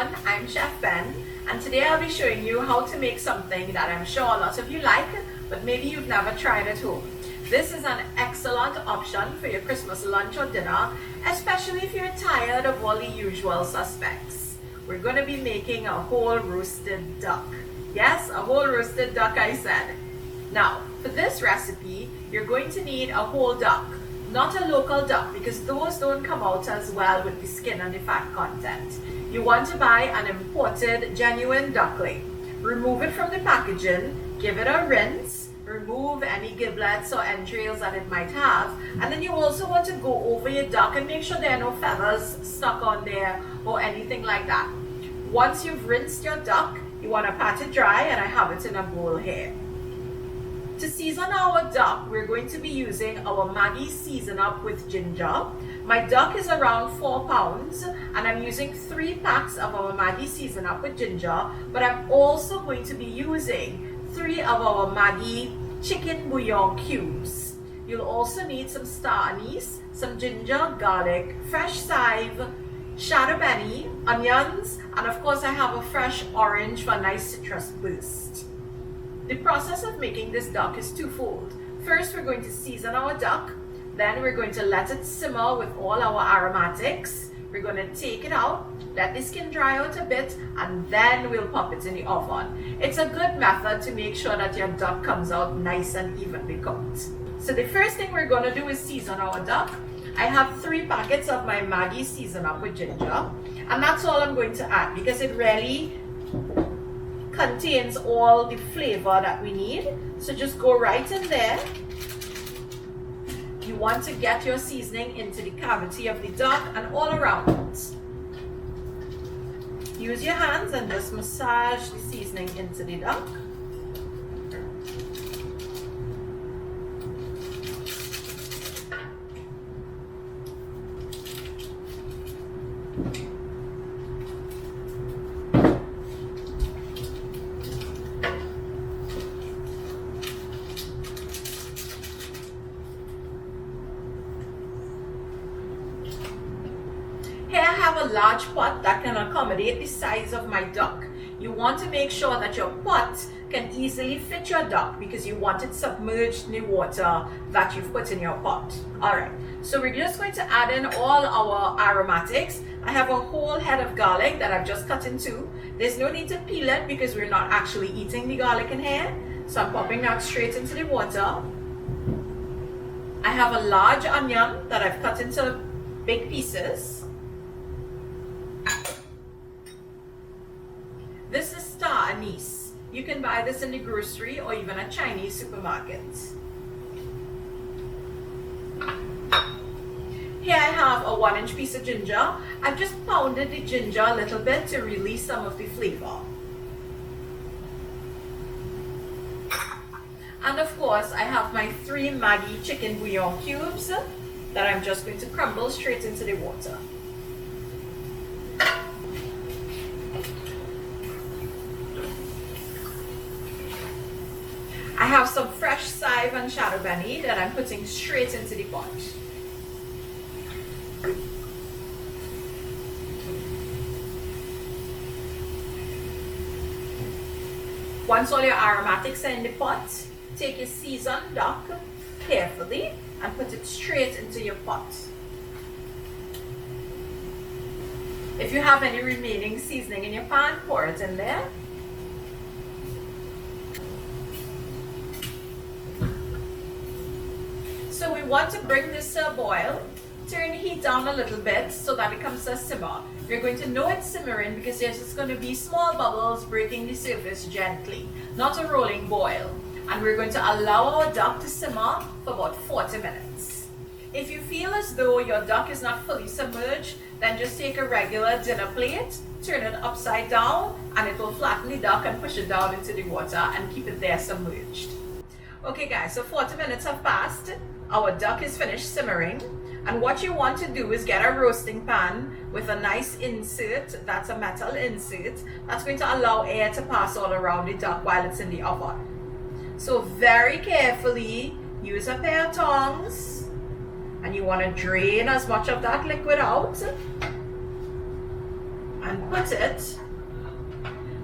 everyone, I'm Chef Ben, and today I'll be showing you how to make something that I'm sure a lot of you like, but maybe you've never tried at home. This is an excellent option for your Christmas lunch or dinner, especially if you're tired of all the usual suspects. We're going to be making a whole roasted duck. Yes, a whole roasted duck, I said. Now, for this recipe, you're going to need a whole duck. Not a local duck, because those don't come out as well with the skin and the fat content. You want to buy an imported, genuine duckling. Remove it from the packaging, give it a rinse, remove any giblets or entrails that it might have, and then you also want to go over your duck and make sure there are no feathers stuck on there or anything like that. Once you've rinsed your duck, you want to pat it dry, and I have it in a bowl here. To season our duck, we're going to be using our MAGGI Season Up with Ginger. My duck is around 4 pounds, and I'm using 3 packs of our MAGGI Season Up with Ginger, but I'm also going to be using 3 of our MAGGI chicken bouillon cubes. You'll also need some star anise, some ginger, garlic, fresh chive, shadow benny, onions, and of course I have a fresh orange for a nice citrus boost. The process of making this duck is twofold. First, we're going to season our duck. Then we're going to let it simmer with all our aromatics. We're going to take it out, let the skin dry out a bit, and then we'll pop it in the oven. It's a good method to make sure that your duck comes out nice and evenly cooked. So the first thing we're going to do is season our duck. I have 3 packets of my MAGGI Season Up with Ginger, and that's all I'm going to add because it really contains all the flavor that we need. So just go right in there. You want to get your seasoning into the cavity of the duck and all around it. Use your hands and just massage the seasoning into the duck. Here I have a large pot that can accommodate the size of my duck. You want to make sure that your pot can easily fit your duck because you want it submerged in the water that you've put in your pot. Alright, so we're just going to add in all our aromatics. I have a whole head of garlic that I've just cut in 2. There's no need to peel it because we're not actually eating the garlic in here. So I'm popping that straight into the water. I have a large onion that I've cut into big pieces. This is star anise. You can buy this in the grocery or even a Chinese supermarket. Here I have a 1-inch piece of ginger. I've just pounded the ginger a little bit to release some of the flavor. And of course, I have my 3 MAGGI chicken bouillon cubes that I'm just going to crumble straight into the water. I have some fresh chive and shadow benny that I'm putting straight into the pot. Once all your aromatics are in the pot, take your seasoned duck carefully and put it straight into your pot. If you have any remaining seasoning in your pan, pour it in there. So we want to bring this to a boil. Turn the heat down a little bit so that it comes to a simmer. You're going to know it's simmering because there's just going to be small bubbles breaking the surface gently, not a rolling boil. And we're going to allow our duck to simmer for about 40 minutes. If you feel as though your duck is not fully submerged, then just take a regular dinner plate, turn it upside down, and it will flatten the duck and push it down into the water and keep it there submerged. Okay guys, so 40 minutes have passed. Our duck is finished simmering, and what you want to do is get a roasting pan with a nice insert, that's a metal insert, that's going to allow air to pass all around the duck while it's in the oven. So very carefully, use a pair of tongs, and you want to drain as much of that liquid out. and put it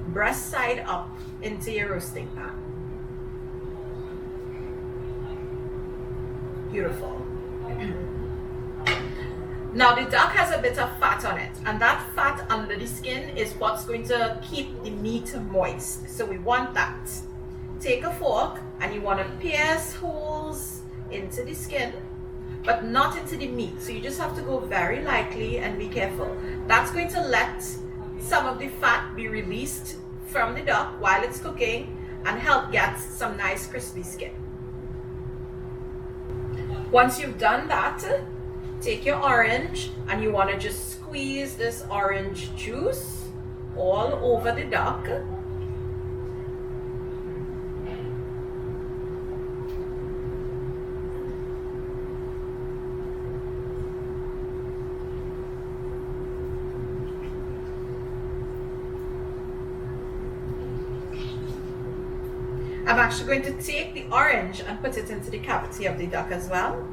breast side up into your roasting pan. Beautiful. Now the duck has a bit of fat on it, and that fat under the skin is what's going to keep the meat moist. So we want that. Take a fork and you want to pierce holes into the skin, but not into the meat. So you just have to go very lightly and be careful. That's going to let some of the fat be released from the duck while it's cooking and help get some nice crispy skin. Once you've done that, take your orange and you want to just squeeze this orange juice all over the duck. I'm actually going to take the orange and put it into the cavity of the duck as well.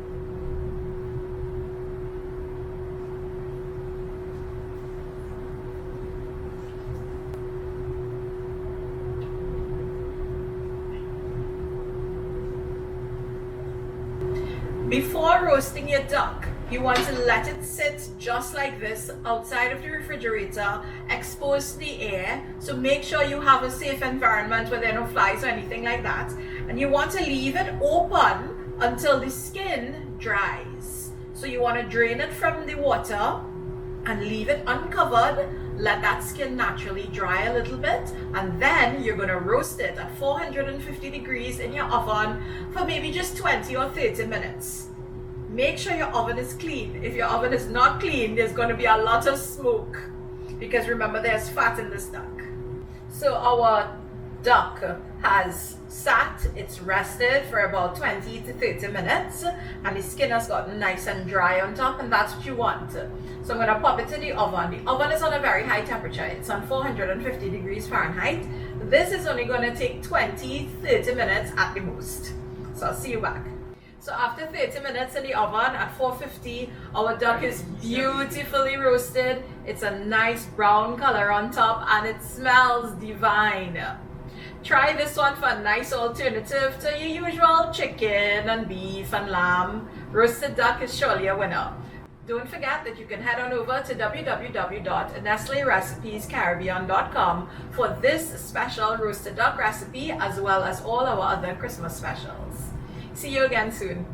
Before roasting your duck, you want to let it sit just like this outside of the refrigerator, exposed to the air. So make sure you have a safe environment where there are no flies or anything like that. And you want to leave it open until the skin dries. So you want to drain it from the water and leave it uncovered. Let that skin naturally dry a little bit, and then you're going to roast it at 450 degrees in your oven for maybe just 20 or 30 minutes. Make sure your oven is clean. If your oven is not clean, there's going to be a lot of smoke, because remember, there's fat in this duck. So our duck has sat, it's rested for about 20 to 30 minutes, and the skin has gotten nice and dry on top, and that's what you want. So I'm going to pop it in the oven. The oven is on a very high temperature. It's on 450 degrees Fahrenheit. This is only going to take 20-30 minutes at the most. So I'll see you back. So after 30 minutes in the oven at 450, our duck is beautifully roasted. It's a nice brown color on top, and it smells divine. Try this one for a nice alternative to your usual chicken and beef and lamb. Roasted duck is surely a winner. Don't forget that you can head on over to www.nestlerecipescaribbean.com for this special roasted duck recipe, as well as all our other Christmas specials. See you again soon.